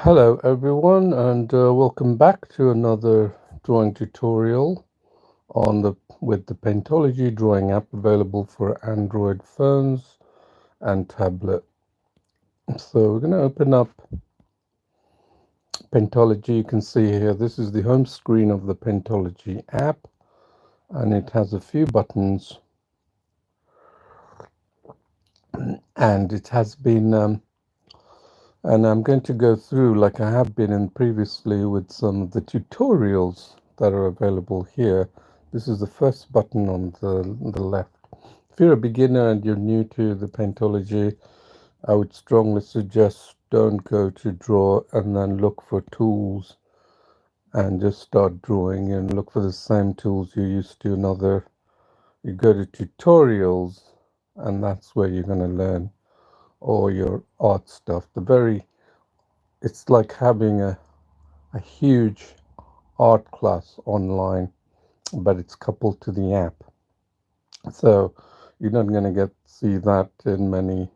Hello everyone, and welcome back to another drawing tutorial on the with the Paintology drawing app available for Android phones and tablet. So we're going to open up Paintology. You can see here this is the home screen of the Paintology app, and it has a few buttons, and it has been and I'm going to go through like I have been in previously with some of the tutorials that are available here. This is the first button on the left. If you're a beginner and you're new to the Paintology, I would strongly suggest don't go to draw and then look for tools and just start drawing and look for the same tools you used to another. You go to tutorials, and that's where you're going to learn all your art stuff. It's like having a huge art class online, but it's coupled to the app. So you're not going to see that in many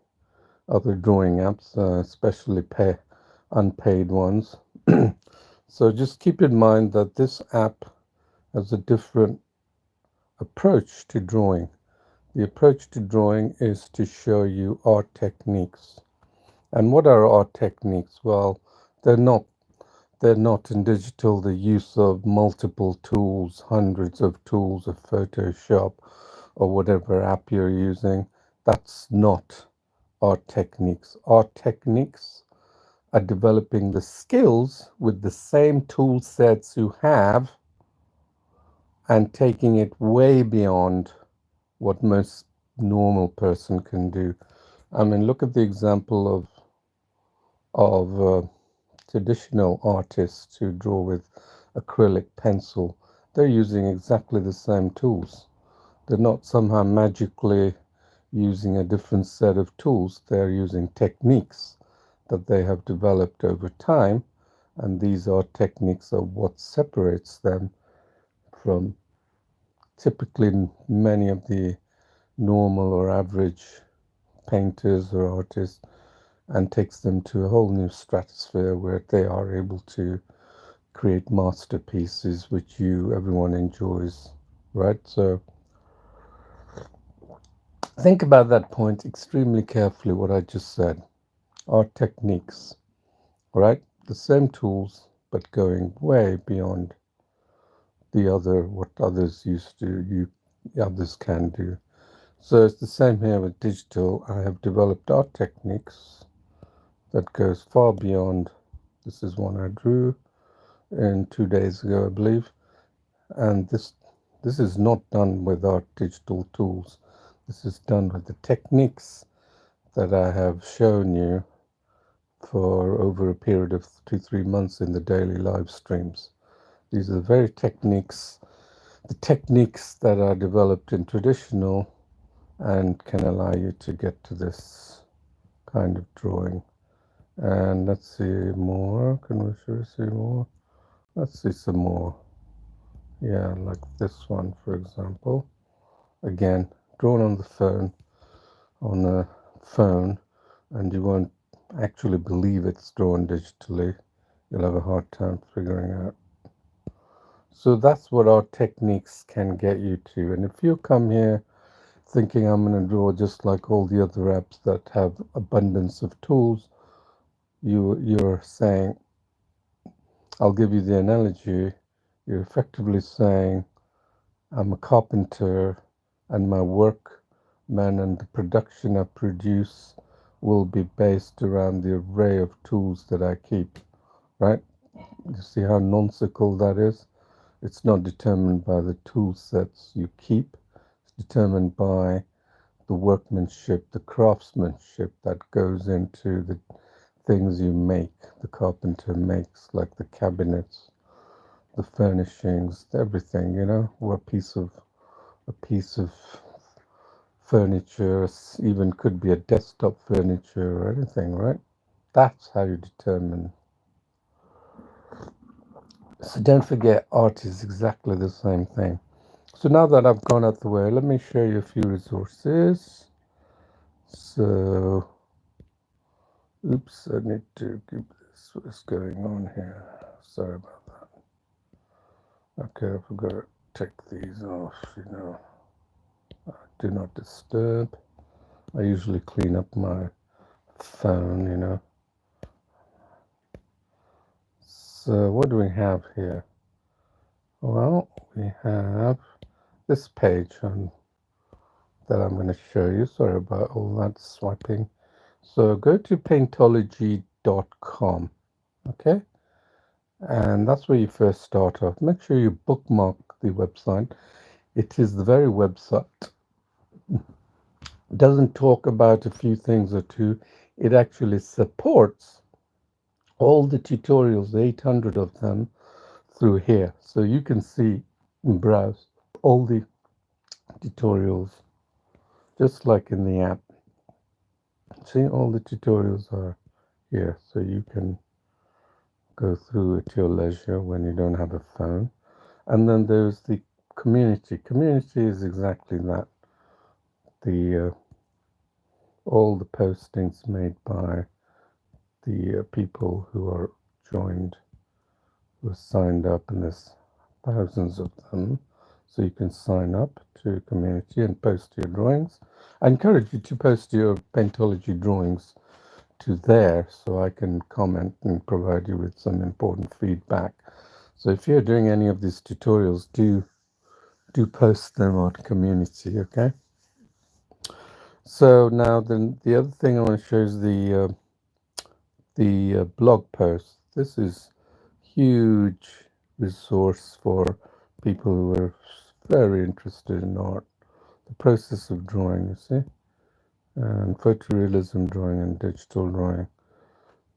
other drawing apps, especially unpaid ones. So just keep in mind that this app has a different approach to drawing. The approach to drawing is to show you art techniques. And what are art techniques? Well, they're not They're not in digital the use of multiple tools, hundreds of tools of Photoshop or whatever app you're using. That's not art techniques. Art techniques are developing the skills with the same tool sets you have and taking it way beyond what most normal person can do. I mean, look at the example of traditional artists who draw with acrylic pencil. They're using exactly the same tools. They're not somehow magically using a different set of tools. They're using techniques that they have developed over time, and these are techniques of what separates them from typically many of the normal or average painters or artists, and takes them to a whole new stratosphere where they are able to create masterpieces which everyone enjoys, right? So think about that point extremely carefully, what I just said. Art techniques, right? The same tools, but going way beyond what others used to, others can do. So it's the same here with digital. I have developed art techniques that goes far beyond. This is one I drew in 2 days ago, I believe. And this is not done with our digital tools. This is done with the techniques that I have shown you for over a period of 2-3 months in the daily live streams. These are the very the techniques that are developed in traditional and can allow you to get to this kind of drawing. And let's see more. Should we see more? Let's see some more. Yeah, like this one, for example. Again, drawn on a phone, and you won't actually believe it's drawn digitally. You'll have a hard time figuring out. So that's what our techniques can get you to. And if you come here thinking I'm going to draw just like all the other apps that have abundance of tools, you're saying, I'll give you the analogy, you're effectively saying, I'm a carpenter and my workman and the production I produce will be based around the array of tools that I keep, right? You see how nonsensical that is? It's not determined by the tool sets you keep. It's determined by the workmanship, the craftsmanship that goes into the things you make, the carpenter makes, like the cabinets, the furnishings, everything, or a piece of furniture, even could be a desktop furniture or anything, right? That's how you determine. So don't forget, art is exactly the same thing. So now that I've gone out the way, let me show you a few resources. So, oops, I need to keep what is going on here? Sorry about that. Okay, I forgot to take these off, do not disturb. I usually clean up my phone. So what do we have here? Well, we have this page that I'm going to show you. Sorry about all that swiping. So go to paintology.com, okay? And that's where you first start off. Make sure you bookmark the website. It is the very website. It doesn't talk about a few things or two. It actually supports all the tutorials, 800 of them, through here. So you can see and browse all the tutorials, just like in the app. See, all the tutorials are here, so you can go through at your leisure when you don't have a phone. And then there's the community. Community is exactly that. The all the postings made by the people who are joined, who are signed up, and there's thousands of them. So you can sign up to community and post your drawings. I encourage you to post your Paintology drawings to there so I can comment and provide you with some important feedback. So if you're doing any of these tutorials, do post them on community, okay? So now then the other thing I want to show is the blog post. This is huge resource for people who are very interested in art. The process of drawing, you see, and photorealism drawing and digital drawing.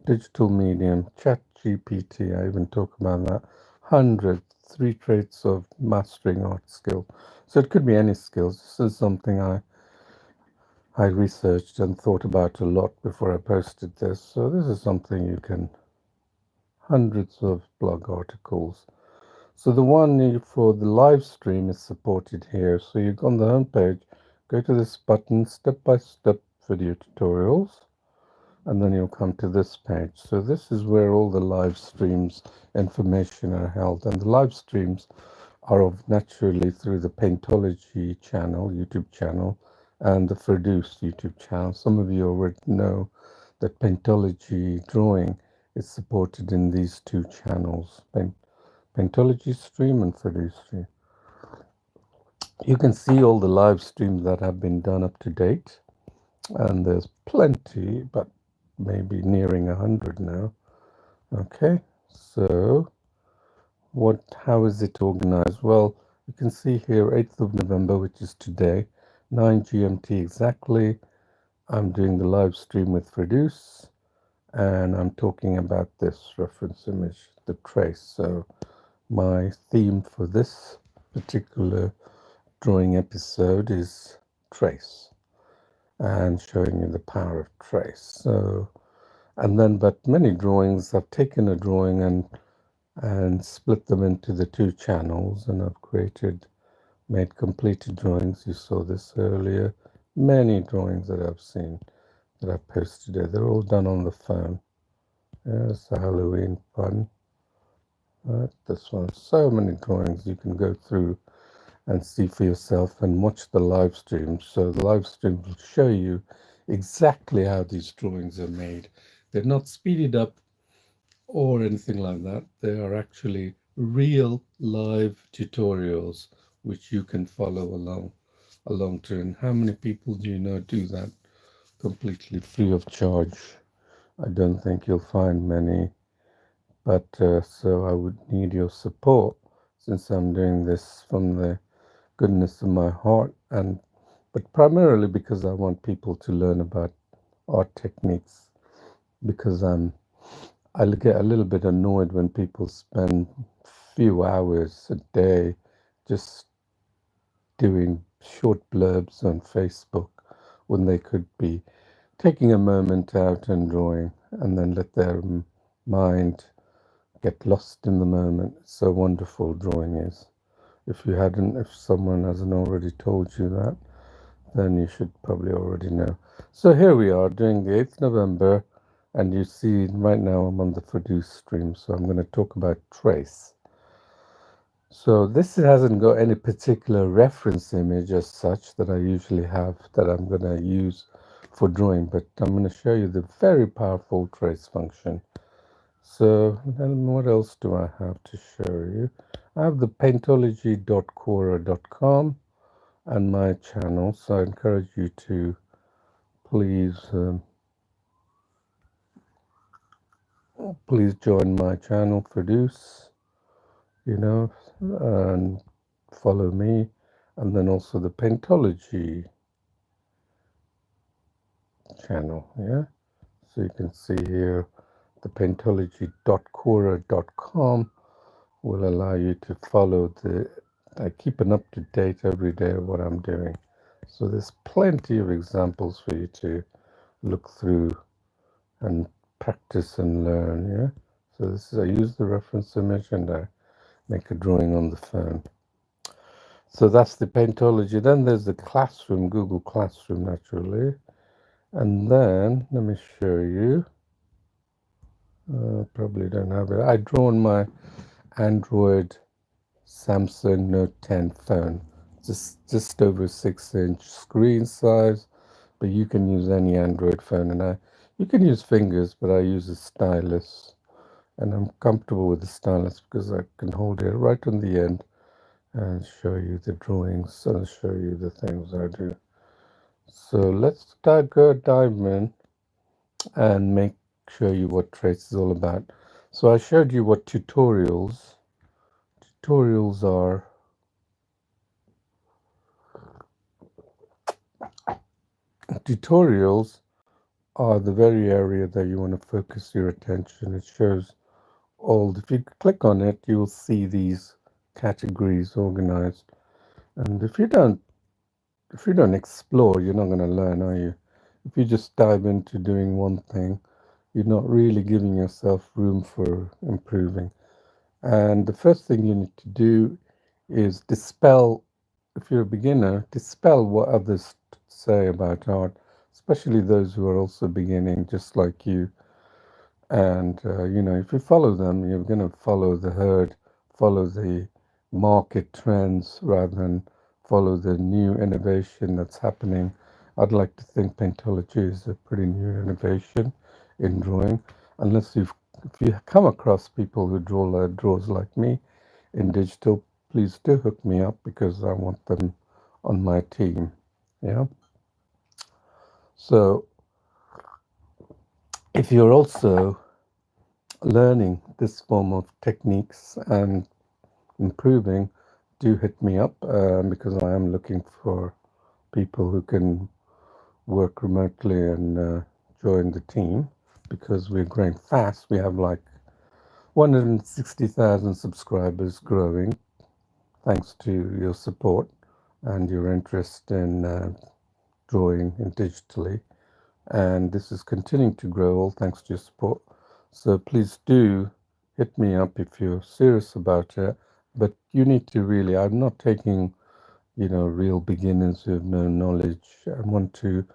Digital medium, chat GPT, I even talk about that. 100, 3 traits of mastering art skill. So it could be any skills. This is something I researched and thought about a lot before I posted this. So this is something you can, hundreds of blog articles. So the one for the live stream is supported here. So you go on the home page, go to this button, step-by-step video tutorials, and then you'll come to this page. So this is where all the live streams information are held, and the live streams are of naturally through the Paintology channel, YouTube channel, and the Ferdouse YouTube channel. Some of you already know that Paintology drawing is supported in these two channels, Paintology stream and Ferdouse stream. You can see all the live streams that have been done up to date, and there's plenty, but maybe nearing 100 now. Okay, so how is it organized? Well, you can see here 8th of November, which is today, 9 GMT exactly. I'm doing the live stream with Ferdouse, and I'm talking about this reference image, the trace. So my theme for this particular drawing episode is trace, and showing you the power of trace. So, and then, but many drawings, I've taken a drawing and split them into the two channels, and I've made completed drawings. You saw this earlier. Many drawings that I've seen that I've posted there. They're all done on the phone. There's the Halloween fun. Right, this one. So many drawings you can go through and see for yourself and watch the live stream. So the live stream will show you exactly how these drawings are made. They're not speeded up or anything like that. They are actually real live tutorials which you can follow along to. And how many people do you know do that completely free of charge? I don't think you'll find many, but so I would need your support since I'm doing this from the goodness of my heart, but primarily because I want people to learn about art techniques, because I get a little bit annoyed when people spend few hours a day just doing short blurbs on Facebook when they could be taking a moment out and drawing, and then let their mind get lost in the moment. It's so wonderful drawing is. If someone hasn't already told you that, then you should probably already know. So here we are doing the 8th November, And you see right now I'm on the Ferdouse stream, so I'm going to talk about trace. So this hasn't got any particular reference image as such that I usually have that I'm going to use for drawing, but I'm going to show you the very powerful trace function. So then what else do I have to show you? I have the paintology.quora.com and my channel, so I encourage you to please please join my channel, Ferdouse, and follow me, and then also the Paintology channel, yeah. So you can see here the paintology.quora.com will allow you to follow I keep an up to date every day of what I'm doing. So there's plenty of examples for you to look through and practice and learn, yeah. So this is, I use the reference image and I make a drawing on the phone. So that's the Paintology. Then there's the Classroom, Google Classroom, naturally. And then, let me show you. Probably don't have it. I draw on my Android Samsung Note 10 phone. Just over 6-inch screen size, but you can use any Android phone, and you can use fingers, but I use a stylus, and I'm comfortable with the stylus because I can hold it right on the end and show you the drawings and show you the things I do. So let's go dive in and show you what trace is all about. So I showed you what tutorials are. Tutorials are the very area that you want to focus your attention. It shows if you click on it, you will see these categories organized. And if you don't explore, you're not going to learn, are you? If you just dive into doing one thing, you're not really giving yourself room for improving. And the first thing you need to do is dispel, if you're a beginner, dispel what others say about art, especially those who are also beginning, just like you. And, if you follow them, you're going to follow the herd, follow the market trends rather than follow the new innovation that's happening. I'd like to think Paintology is a pretty new innovation in drawing, unless if you come across people who draws like me in digital, please do hook me up because I want them on my team. Yeah. So if you're also learning this form of techniques and improving, do hit me up because I am looking for people who can work remotely and join the team because we're growing fast. We have like 160,000 subscribers growing thanks to your support and your interest in drawing in digitally. And this is continuing to grow all thanks to your support. So please do hit me up if you're serious about it. But you need to really, I'm not taking, real beginners who have no knowledge. I want you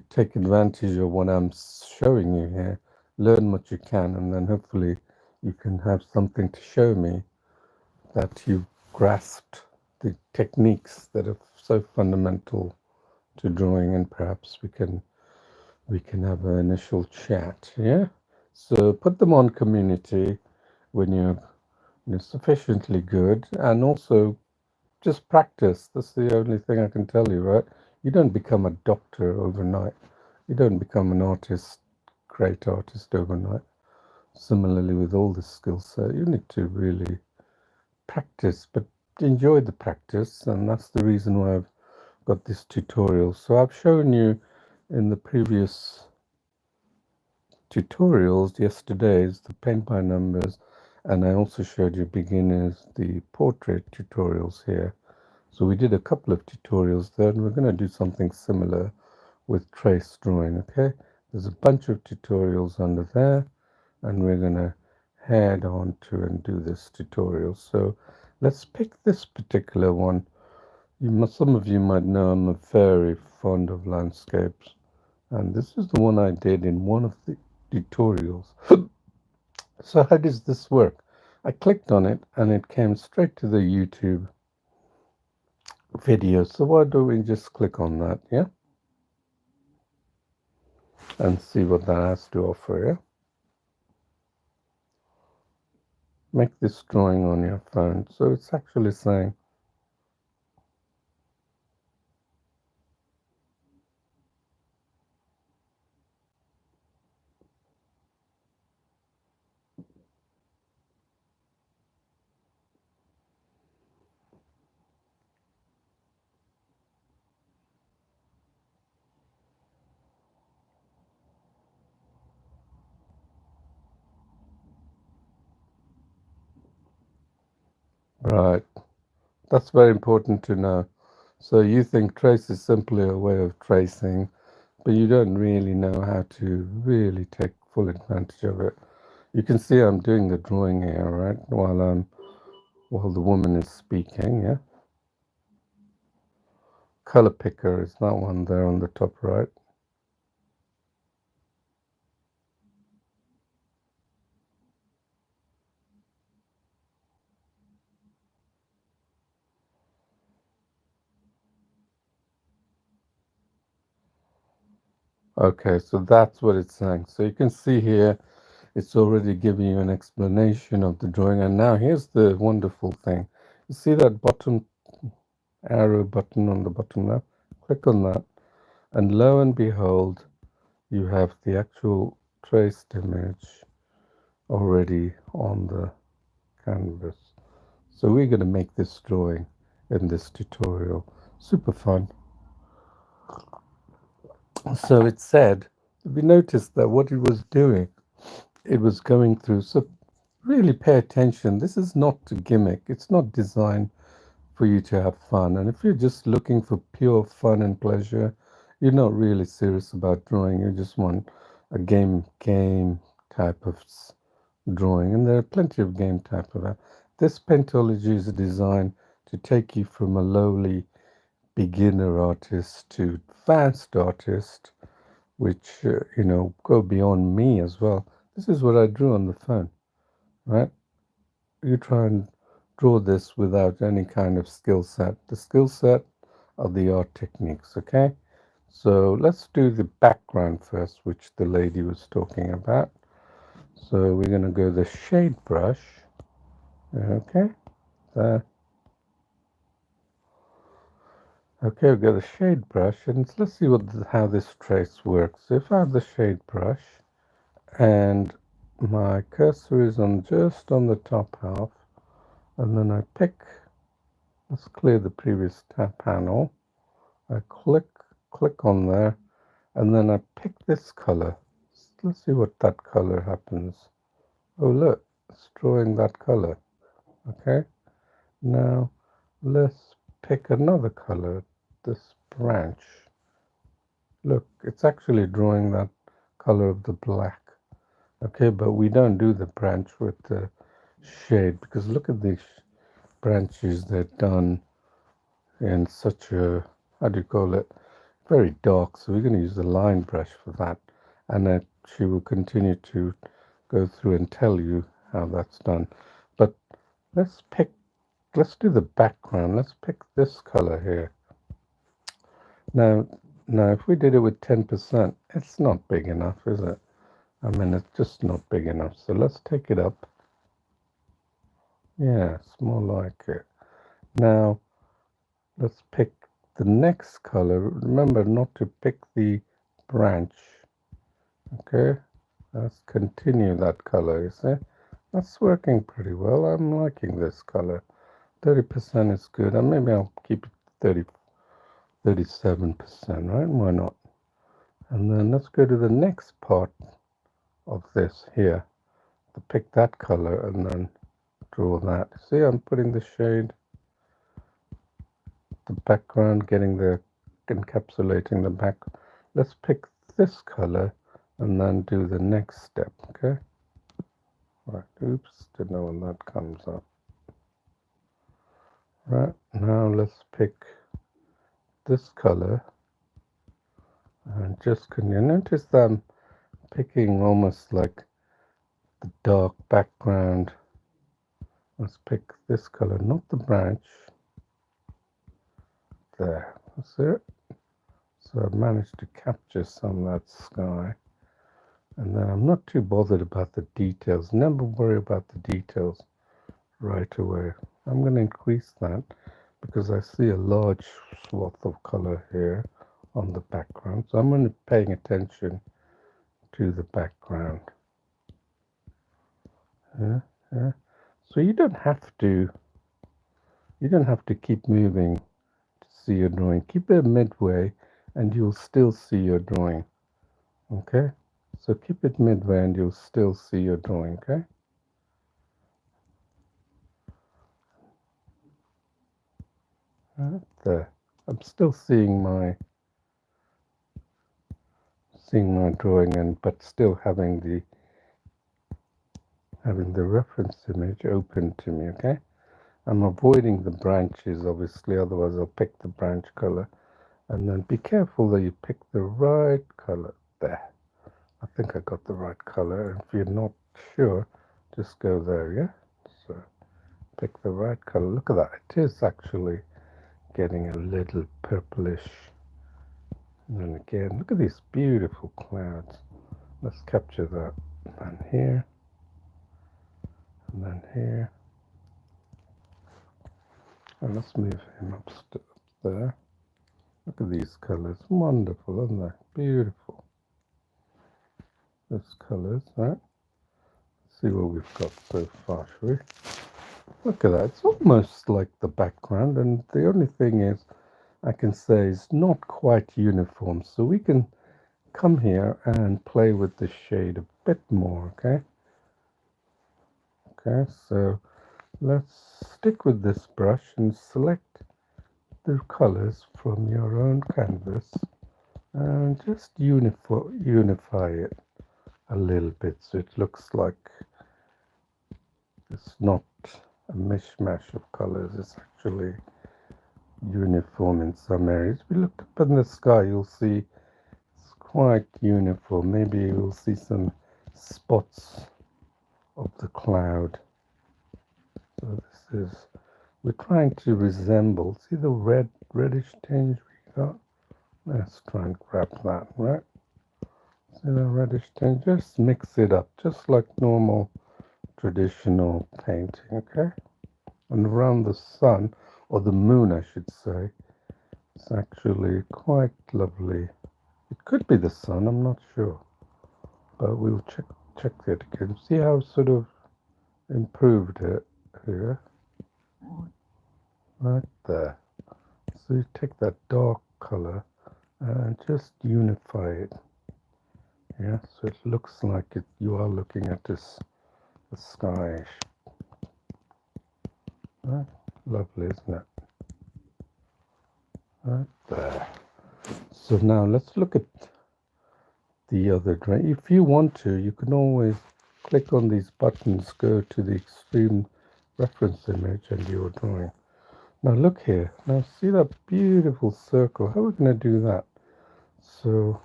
take advantage of what I'm showing you here. Learn what you can, and then hopefully you can have something to show me that you've grasped the techniques that are so fundamental to drawing, and perhaps we can have an initial chat. Yeah. So put them on community when you're sufficiently good, and also just practice. That's the only thing I can tell you, right? You don't become a doctor overnight. You don't become an artist, great artist overnight. Similarly, with all the skill set, you need to really practice, but enjoy the practice, and that's the reason why I've got this tutorial. So I've shown you in the previous tutorials yesterday's the paint by numbers, and I also showed you beginners the portrait tutorials here. So we did a couple of tutorials there, and we're going to do something similar with trace drawing. Okay, there's a bunch of tutorials under there, and we're going to head on to and do this tutorial. So let's pick this particular one. Some of you might know I'm very fond of landscapes, and this is the one I did in one of the tutorials. So how does this work? I clicked on it and it came straight to the YouTube video. So why don't we just click on that, yeah? And see what that has to offer, yeah? Make this drawing on your phone. So it's actually saying, right, that's very important to know. So you think trace is simply a way of tracing, but you don't really know how to really take full advantage of it. You can see I'm doing the drawing here, right? While the woman is speaking, yeah? Color picker is that one there on the top right. Okay, so that's what it's saying. So you can see here, it's already giving you an explanation of the drawing. And now here's the wonderful thing. You see that bottom arrow button on the bottom left? Click on that. And lo and behold, you have the actual traced image already on the canvas. So we're going to make this drawing in this tutorial. Super fun. So it said, we noticed that what it was doing, it was going through. So really pay attention. This is not a gimmick. It's not designed for you to have fun. And if you're just looking for pure fun and pleasure, you're not really serious about drawing. You just want a game type of drawing. And there are plenty of game type of that. This Paintology is designed to take you from a lowly beginner artist to advanced artist, which, go beyond me as well. This is what I drew on the phone, right? You try and draw this without any kind of skill set. The skill set are the art techniques, okay? So let's do the background first, which the lady was talking about. So we're going to go the shade brush, okay? There. Okay, we've got the shade brush, and let's see how this trace works. So if I have the shade brush, and my cursor is just on the top half, and then I pick, let's clear the previous tab panel. I click on there, and then I pick this color. Let's see what that color happens. Oh look, it's drawing that color. Okay, now let's pick another color, this branch. Look, it's actually drawing that color of the black. Okay, but we don't do the branch with the shade, because look at these branches. They're done in such a, how do you call it, very dark. So we're going to use the line brush for that, and then she will continue to go through and tell you how that's done. But let's do the background. Let's pick this color here. Now if we did it with 10%, it's not big enough, is it? I mean, it's just not big enough. So let's take it up. Yeah, it's more like it. Now let's pick the next color. Remember not to pick the branch. Okay, let's continue that color. You see, that's working pretty well. I'm liking this color. 30% is good, and maybe I'll keep it 37%, right? Why not? And then let's go to the next part of this here. To pick that color and then draw that. See, I'm putting the shade, the background, getting the encapsulating the back. Let's pick this color and then do the next step. Okay. Right. Oops. Didn't know when that comes up. Right. Now let's pick this color. And just, can you notice that I'm picking almost like the dark background. Let's pick this color, not the branch. There, that's it. So I've managed to capture some of that sky. And then I'm not too bothered about the details. Never worry about the details right away. I'm going to increase that because I see a large swath of color here on the background. So I'm going to be paying attention to the background. Yeah, yeah. So you don't have to keep moving to see your drawing. Keep it midway and you'll still see your drawing. Okay? So keep it midway and you'll still see your drawing, okay? Right there. I'm still seeing my drawing and but still having the reference image open to me, okay? I'm avoiding the branches obviously, otherwise I'll pick the branch color. And then be careful that you pick the right color. There. I think I got the right color. If you're not sure, just go there, yeah? So pick the right color. Look at that. It is actually getting a little purplish. And then again, look at these beautiful clouds. Let's capture that. And here. And then here. And let's move him up there. Look at these colors. Wonderful, aren't they? Beautiful. Those colors, right? See what we've got so far, shall we? Look at that. It's almost like the background, and the only thing is I can say is not quite uniform. So we can come here and play with the shade a bit more, okay? Okay, so let's stick with this brush and select the colors from your own canvas and just unify it a little bit so it looks like it's not a mishmash of colors, it's actually uniform in some areas. If you look up in the sky, you'll see it's quite uniform. Maybe you'll see some spots of the cloud. So this is, we're trying to resemble, see the reddish tinge we got? Let's try and grab that, right? See the reddish tinge? Just mix it up, just like normal traditional painting, okay? And around the sun, or the moon I should say, it's actually quite lovely. It could be the sun, I'm not sure. But we'll check it again. See how I've sort of improved it here? Right there. So you take that dark color and just unify it. Yeah, so it looks like you are looking at the sky. Right? Lovely, isn't it? Right there. So now let's look at the other drawing. If you want to, you can always click on these buttons, go to the extreme reference image and your drawing. Now look here. Now see that beautiful circle? How are we going to do that? So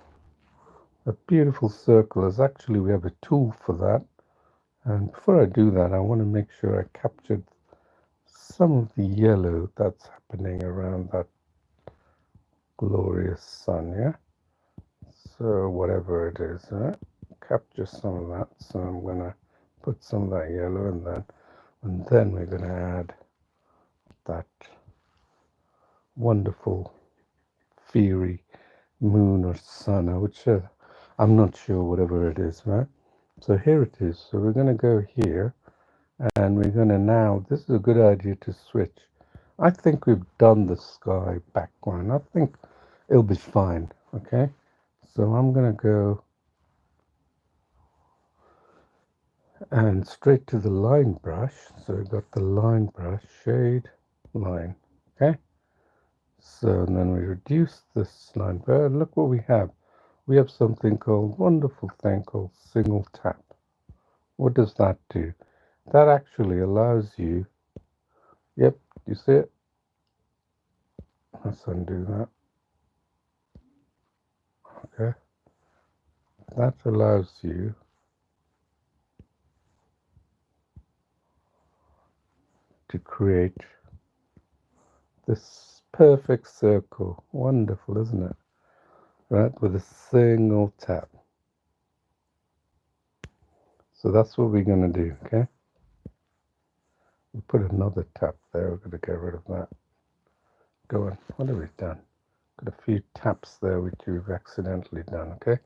a beautiful circle is actually, we have a tool for that. And before I do that, I want to make sure I captured some of the yellow that's happening around that glorious sun, yeah? So whatever it is, right? Capture some of that. So I'm going to put some of that yellow in there. And then we're going to add that wonderful fiery moon or sun, I would say. I'm not sure, whatever it is, right? So here it is. So we're going to go here and we're going to now, this is a good idea to switch. I think we've done the sky background. I think it'll be fine, okay? So I'm going to go and straight to the line brush. So we've got the line brush, shade, line, okay? So and then we reduce this line brush. Look what we have. We have something called, wonderful thing called single tap. What does that do? That actually allows you, yep, you see it? Let's undo that. Okay. that allows you to create this perfect circle. Wonderful, isn't it? Right, with a single tap. So that's what we're going to do, okay? We put another tap there. We're going to get rid of that. Go on. What have we done? Got a few taps there which we've accidentally done, okay?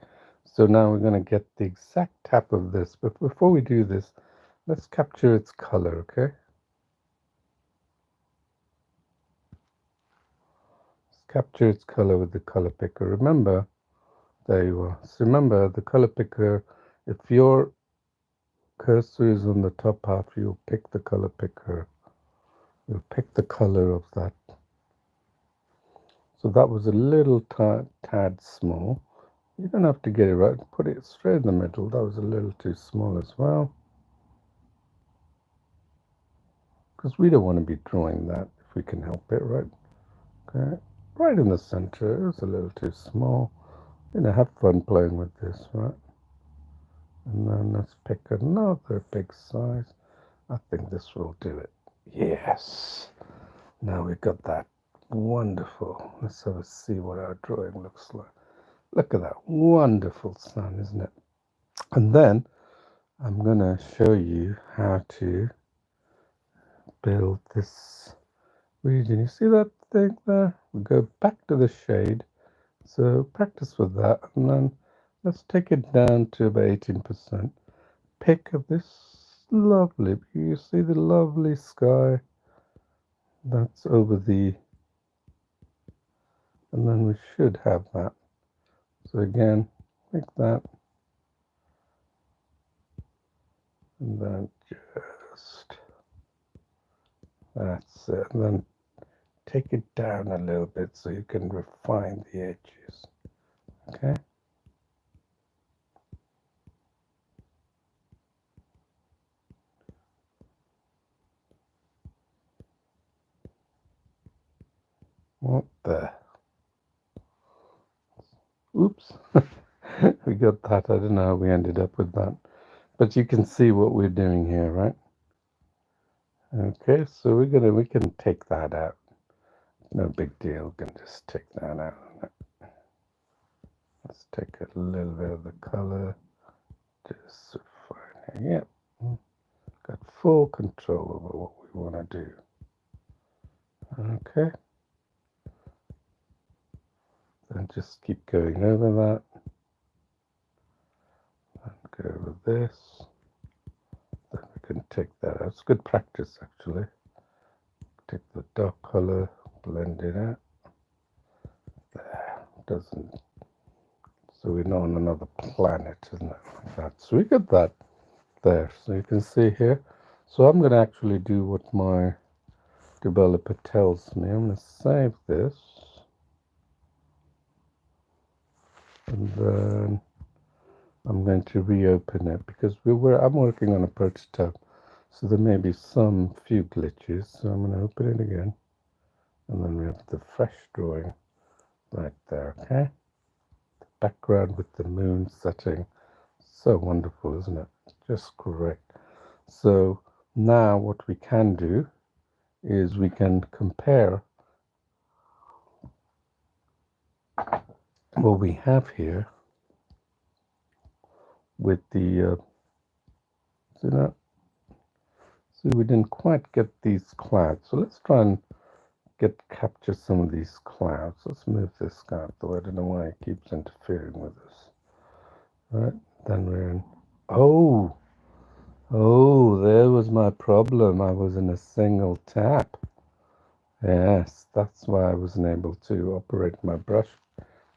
So now we're going to get the exact tap of this. But before we do this, let's capture its color, okay? Let's capture its color with the color picker. Remember, there you are. So remember, the color picker, if your cursor is on the top half, you'll pick the color picker. You'll pick the color of that. So that was a little tad small. You don't have to get it right. Put it straight in the middle. That was a little too small as well. Because we don't want to be drawing that if we can help it, right? Okay. Right in the center. It was a little too small. Have fun playing with this, right? And then let's pick another big size. I think this will do it. Yes. Now we've got that. Wonderful. Let's have a see what our drawing looks like. Look at that. Wonderful sun, isn't it? And then I'm going to show you how to build this region. You see that thing there? We go back to the shade. So practice with that. And then let's take it down to about 18%. Pick up this lovely, you see the lovely sky that's over the, and then we should have that. So again, like that. And then just, that's it. And then take it down a little bit so you can refine the edges. Okay. What the? Oops. We got that. I don't know how we ended up with that. But you can see what we're doing here, right? Okay, so we can take that out. No big deal. We can just take that out. Let's take a little bit of the color. Just refine it. Yep. Got full control over what we want to do. Okay. Then just keep going over that. And go over this. Then we can take that out. It's good practice actually. Take the dark color, blend it out. There. Doesn't. So we're not on another planet, isn't it? Like that. So we got that there. So you can see here. So I'm going to actually do what my developer tells me. I'm going to save this. And then I'm going to reopen it because I'm working on a prototype. So there may be some few glitches. So I'm going to open it again. And then we have the fresh drawing right there, okay? The background with the moon setting. So wonderful, isn't it? Just correct. So now what we can do is we can compare what we have here with the, see that? See, we didn't quite get these clouds. So let's try and capture some of these clouds. Let's move this guy out the way. I don't know why it keeps interfering with us. Right, then we're in, oh, there was my problem. I was in a single tap. Yes, that's why I wasn't able to operate my brush.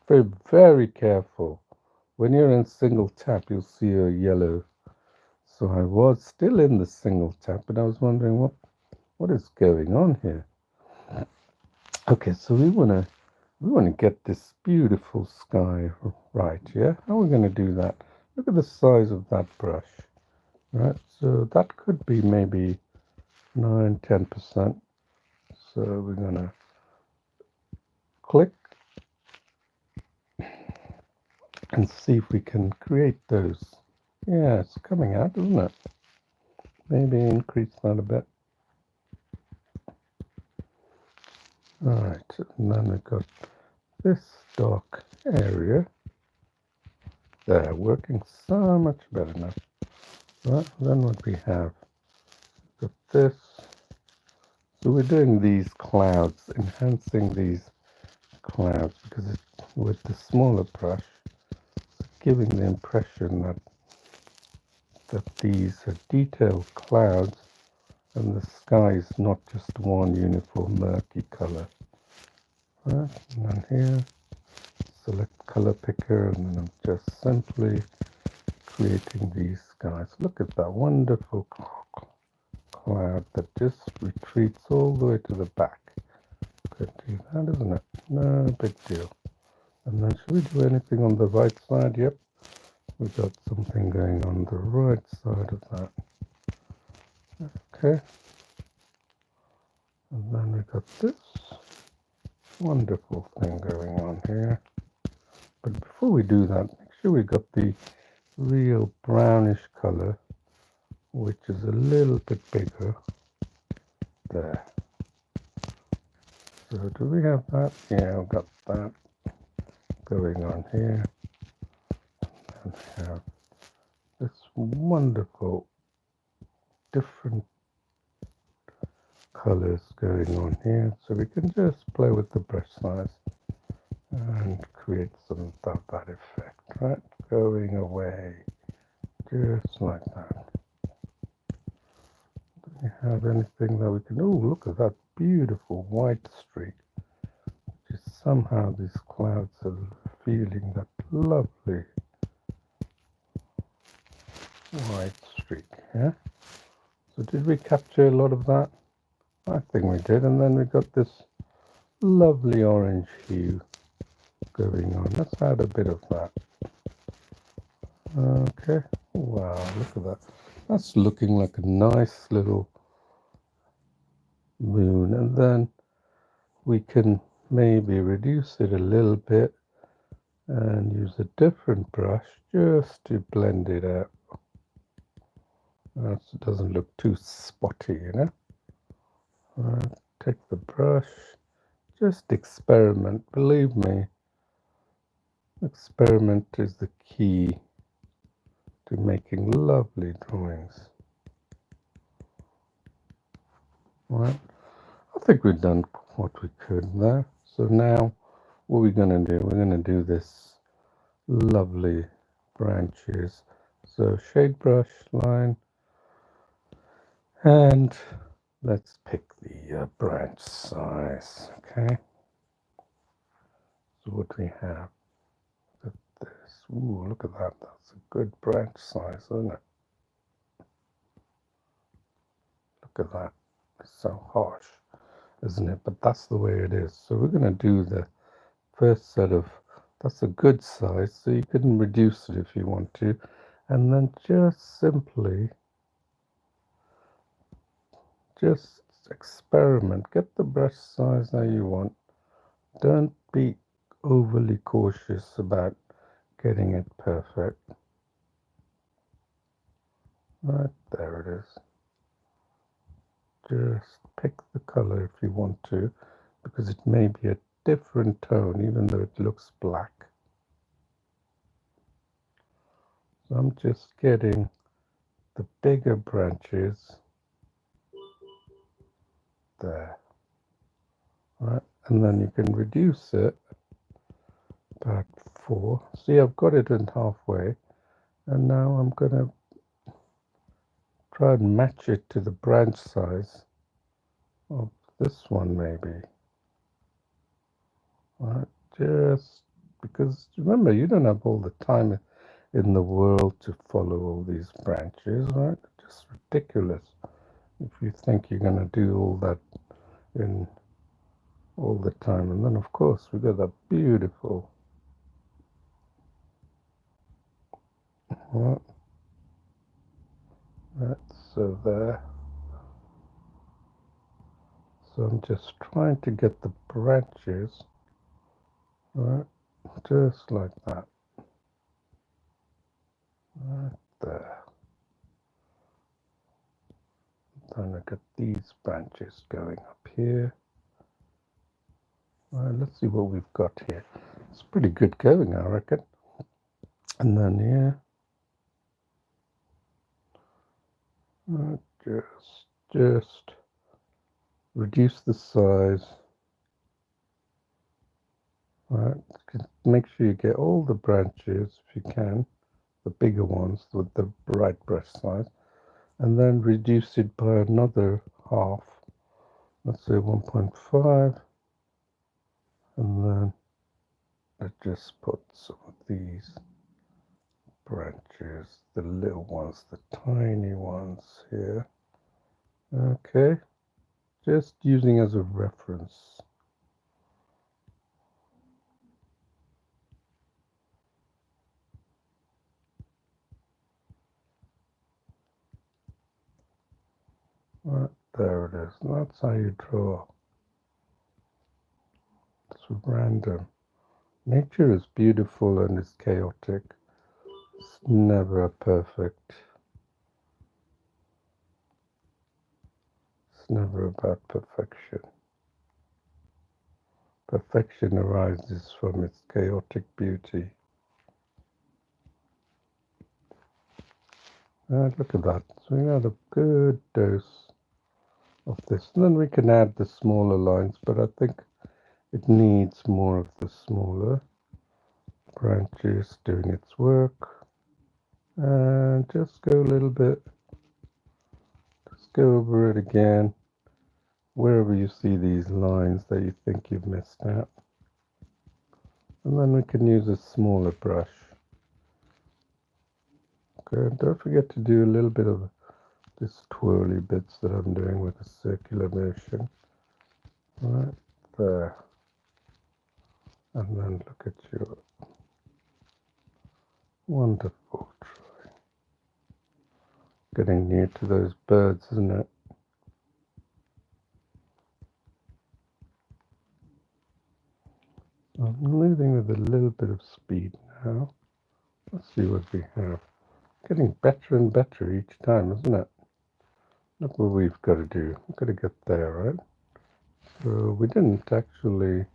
Very, very careful. When you're in single tap, you'll see a yellow. So I was still in the single tap, but I was wondering what is going on here. Okay, so we wanna get this beautiful sky right, yeah? How are we gonna do that? Look at the size of that brush. Right, so that could be maybe 9–10%. So we're gonna click and see if we can create those. Yeah, it's coming out, isn't it? Maybe increase that a bit. Alright, and then we've got this dark area there, working so much better now. Right, then what we have, got this. So we're doing these clouds, enhancing these clouds, because with the smaller brush, it's giving the impression that these are detailed clouds and the sky is not just one uniform murky color. Right, and then here, select color picker, and then I'm just simply creating these skies. Look at that wonderful cloud that just retreats all the way to the back. Could do that, isn't it? No big deal. And then should we do anything on the right side? Yep, we got something going on the right side of that. Okay. And then we got this wonderful thing going on here. But before we do that, make sure we got the real brownish color, which is a little bit bigger there. So do we have that? Yeah, I've got that going on here. And we have this wonderful different colors going on here. So we can just play with the brush size and create some of that effect, right? Going away, just like that. Do we have anything that we can, oh, look at that beautiful white streak. Just somehow these clouds are feeling that lovely white streak, yeah? So did we capture a lot of that? I think we did, and then we got this lovely orange hue going on. Let's add a bit of that. Okay, wow, look at that. That's looking like a nice little moon, and then we can maybe reduce it a little bit and use a different brush just to blend it out. So it doesn't look too spotty, you know. Take the brush, just experiment. Believe me, experiment is the key to making lovely drawings. Right, I think we've done what we could there. So now what we're going to do, we're going to do this lovely branches. So shade brush line, and let's pick the branch size. Okay, so what we have, this, ooh, look at that, that's a good branch size, isn't it? Look at that, it's so harsh, isn't it? But that's the way it is. So we're going to do the first set of, that's a good size, so you can reduce it if you want to, and then just simply just experiment, get the brush size that you want. Don't be overly cautious about getting it perfect. Right, there it is. Just pick the color if you want to, because it may be a different tone even though it looks black. So I'm just getting the bigger branches there. Right, and then you can reduce it about 4. See, I've got it in halfway, and now I'm going to try and match it to the branch size of this one maybe. Right, just because remember, you don't have all the time in the world to follow all these branches, right? It's just ridiculous if you think you're going to do all that in all the time. And then of course we got that beautiful, right, so there. So I'm just trying to get the branches, right, just like that. Right there. Then I got these branches going up here. Right, let's see what we've got here. It's pretty good going, I reckon. And then here, just reduce the size. Right, make sure you get all the branches if you can, the bigger ones with the right brush size, and then reduce it by another half. Let's say 1.5, and then I just put some of these branches, the little ones, the tiny ones here. Okay, just using as a reference. Right, there it is. That's how you draw. It's random. Nature is beautiful and it's chaotic. It's never perfect. It's never about perfection. Perfection arises from its chaotic beauty. Look at that. So we got a good dose of this. And then we can add the smaller lines, but I think it needs more of the smaller branches doing its work. And just go a little bit. Just go over it again. Wherever you see these lines that you think you've missed out. And then we can use a smaller brush. Okay, and don't forget to do a little bit of this twirly bits that I'm doing with a circular motion. Right there. And then look at your wonderful drawing. Getting near to those birds, isn't it? I'm moving with a little bit of speed now. Let's see what we have. Getting better and better each time, isn't it? Look what we've got to do. We've got to get there, right? So we didn't actually...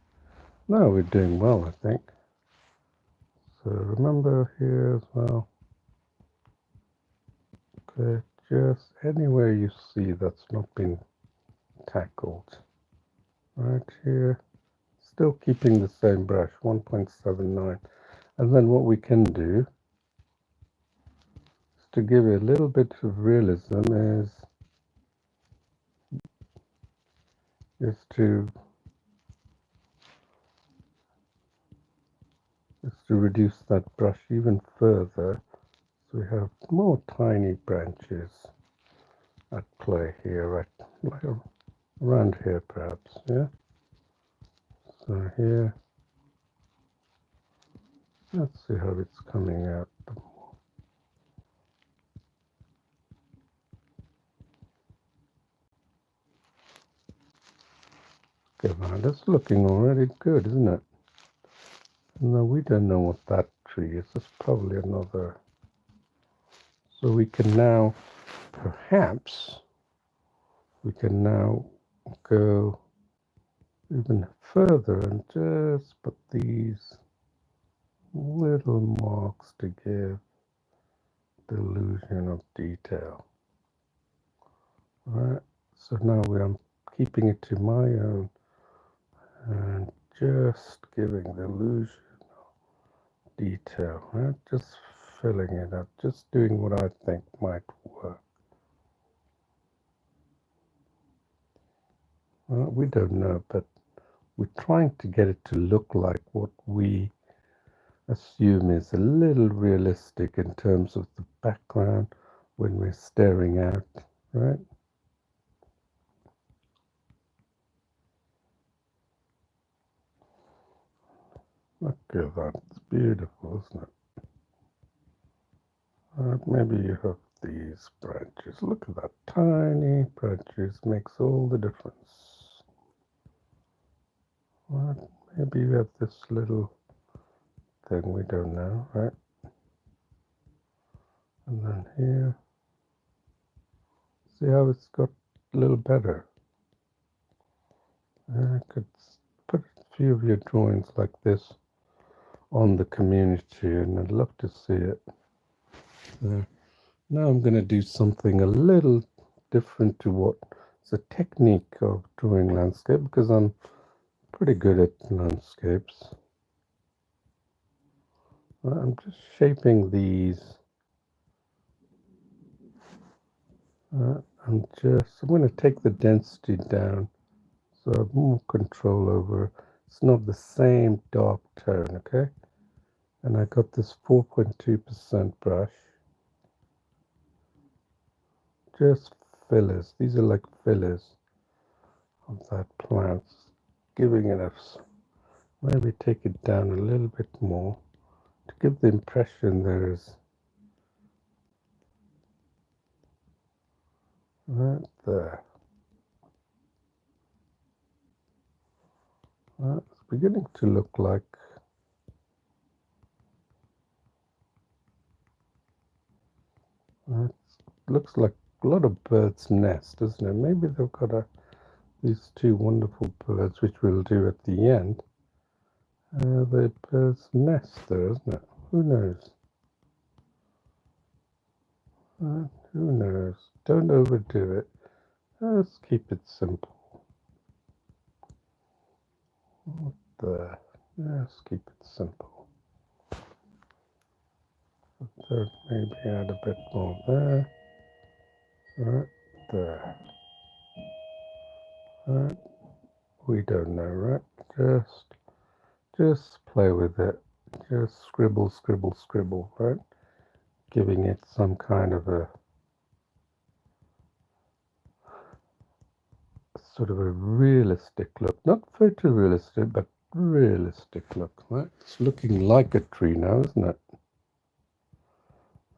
No, we're doing well, I think. So remember here as well. Okay, just anywhere you see that's not been tackled. Right here. Still keeping the same brush, 1.79. And then what we can do is to give it a little bit of realism is to reduce that brush even further. So we have more tiny branches at play here, right, like around here perhaps, yeah? So here, let's see how it's coming out. Okay, now that's looking already good, isn't it? No, we don't know what that tree is. It's probably another. So we can now, perhaps, we can now go even further and just put these little marks to give the illusion of detail. Alright, so now I'm keeping it to my own and just giving the illusion of detail, right? Just filling it up, just doing what I think might work. We don't know, but we're trying to get it to look like what we assume is a little realistic in terms of the background when we're staring out, right? Look at that, it's beautiful, isn't it? Maybe you have these branches. Look at that, tiny branches, makes all the difference. Maybe you have this little thing, we don't know, right? And then here, see how it's got a little better. I could put a few of your drawings like this on the community, and I'd love to see it. Now I'm going to do something a little different to what's a technique of drawing landscape, because I'm pretty good at landscapes. I'm just shaping these. I'm going to take the density down so I have more control over. It's not the same dark tone, okay? And I got this 4.2% brush. Just fillers. These are like fillers of that plant. Giving it a, maybe take it down a little bit more to give the impression there is right there. It's beginning to look like it looks like a lot of birds' nest, doesn't it? Maybe they've got these two wonderful birds, which we'll do at the end. The bird's nest there, isn't it? Who knows? Who knows? Don't overdo it. Let's keep it simple. There. Let's keep it simple. So maybe add a bit more there. Right there. Right. We don't know, right? Just play with it. Just scribble, scribble, scribble, right? Giving it some kind of a sort of a realistic look. Not photorealistic, but realistic look, right? It's looking like a tree now, isn't it?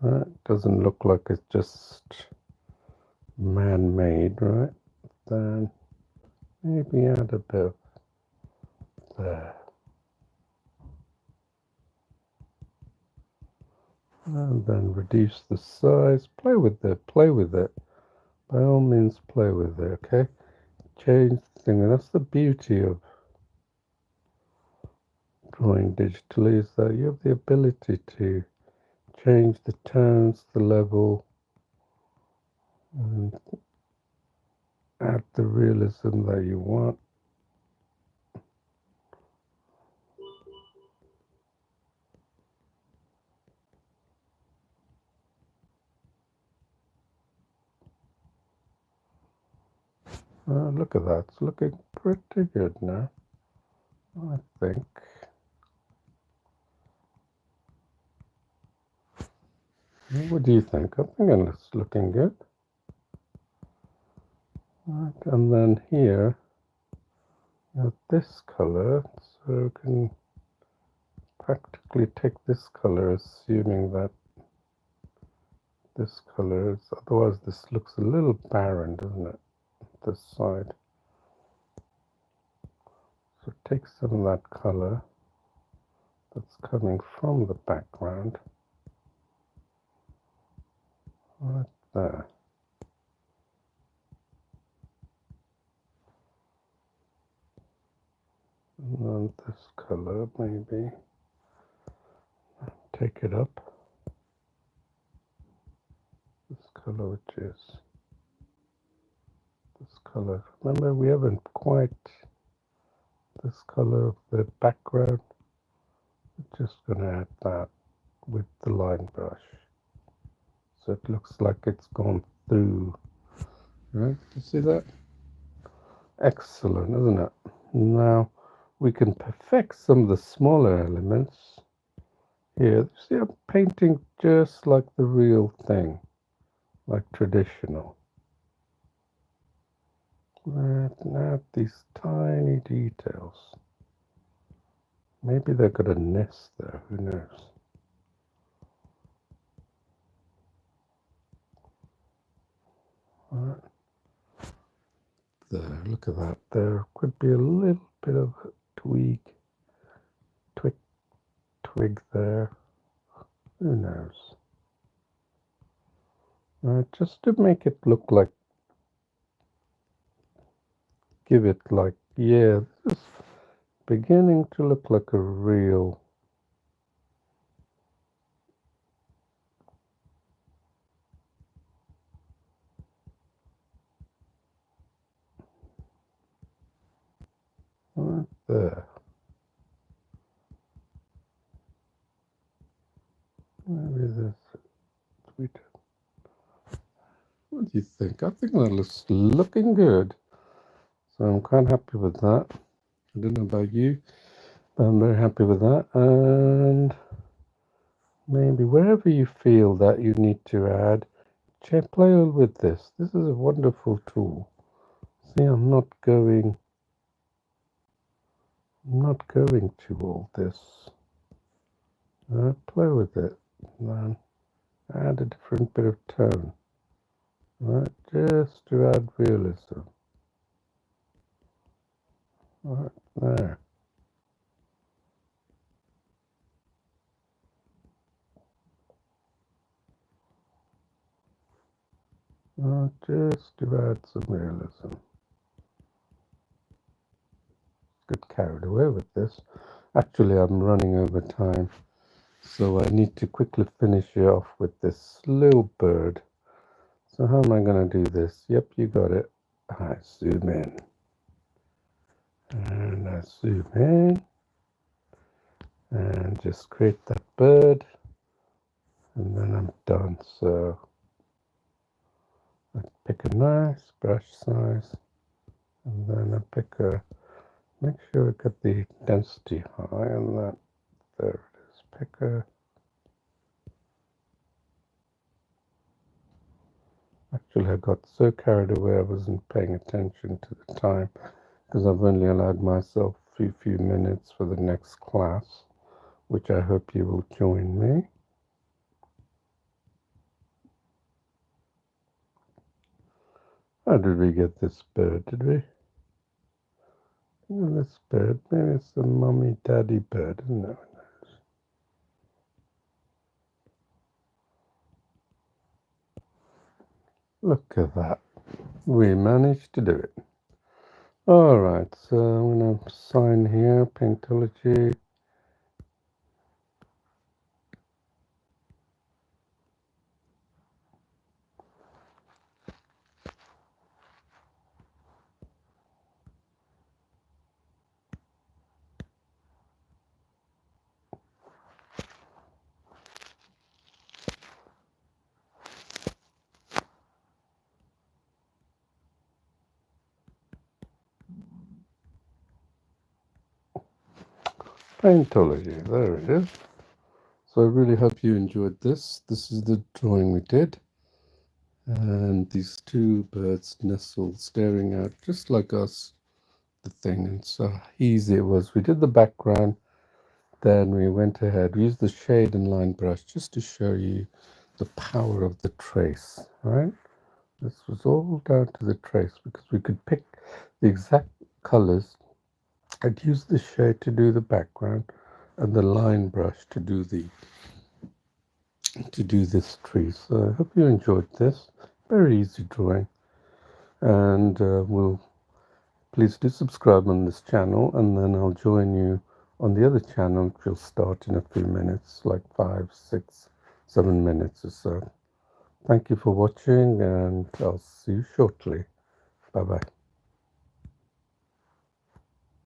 Right? Doesn't look like it's just man-made, right? Then maybe add a bit there. And then reduce the size. Play with it. Play with it. By all means, play with it, okay? Change the thing. And that's the beauty of drawing digitally, is that you have the ability to change the tones, the level, and add the realism that you want. Look at that. It's looking pretty good now, I think. What do you think? I think it's looking good. Right, and then here, you have this color, so you can practically take this color, assuming that this color is, otherwise this looks a little barren, doesn't it? This side. So take some of that color that's coming from the background, right there. And then this color, maybe take it up. This color, which is this color. Remember, we haven't quite this color of the background. We're just going to add that with the line brush, so it looks like it's gone through. Right? You see that? Excellent, isn't it? Now we can perfect some of the smaller elements here. You see, I'm painting just like the real thing, like traditional. Right, now these tiny details. Maybe they've got a nest there, who knows? Right. There, look at that. There could be a little bit of twig there. Who knows? just to make it look like, give it like, yeah, this is beginning to look like a real, right there. Maybe this tweet. What do you think? I think that looks looking good. So I'm quite happy with that. I don't know about you, but I'm very happy with that. And maybe wherever you feel that you need to add, play with this. This is a wonderful tool. See, I'm not going to all this. Play with it. Then add a different bit of tone. Right, just to add realism. Right there. Just to add some realism. Get carried away with this. Actually, I'm running over time, so I need to quickly finish you off with this little bird. So how am I going to do this? Yep, you got it. I zoom in. And I zoom in. And just create that bird. And then I'm done. So I pick a nice brush size. And then I pick a, make sure I get the density high on that. There it is. Pick a, actually I got so carried away I wasn't paying attention to the time, because I've only allowed myself a few minutes for the next class, which I hope you will join me. How did we get this bird? Did we? This bird, maybe it's the mummy daddy bird, isn't it? Look at that. We managed to do it. Alright, so I'm going to sign here, Paintology. Paintology, there it is. So I really hope you enjoyed this. This is the drawing we did. And these two birds nestled, staring out just like us, the thing. And so easy it was. We did the background, then we went ahead, we used the shade and line brush just to show you the power of the trace, right? This was all down to the trace, because we could pick the exact colors. I'd use the shade to do the background and the line brush to do this tree. So I hope you enjoyed this. Very easy drawing. And please do subscribe on this channel, and then I'll join you on the other channel, which will start in a few minutes, like 5, 6, 7 minutes or so. Thank you for watching, and I'll see you shortly. Bye bye.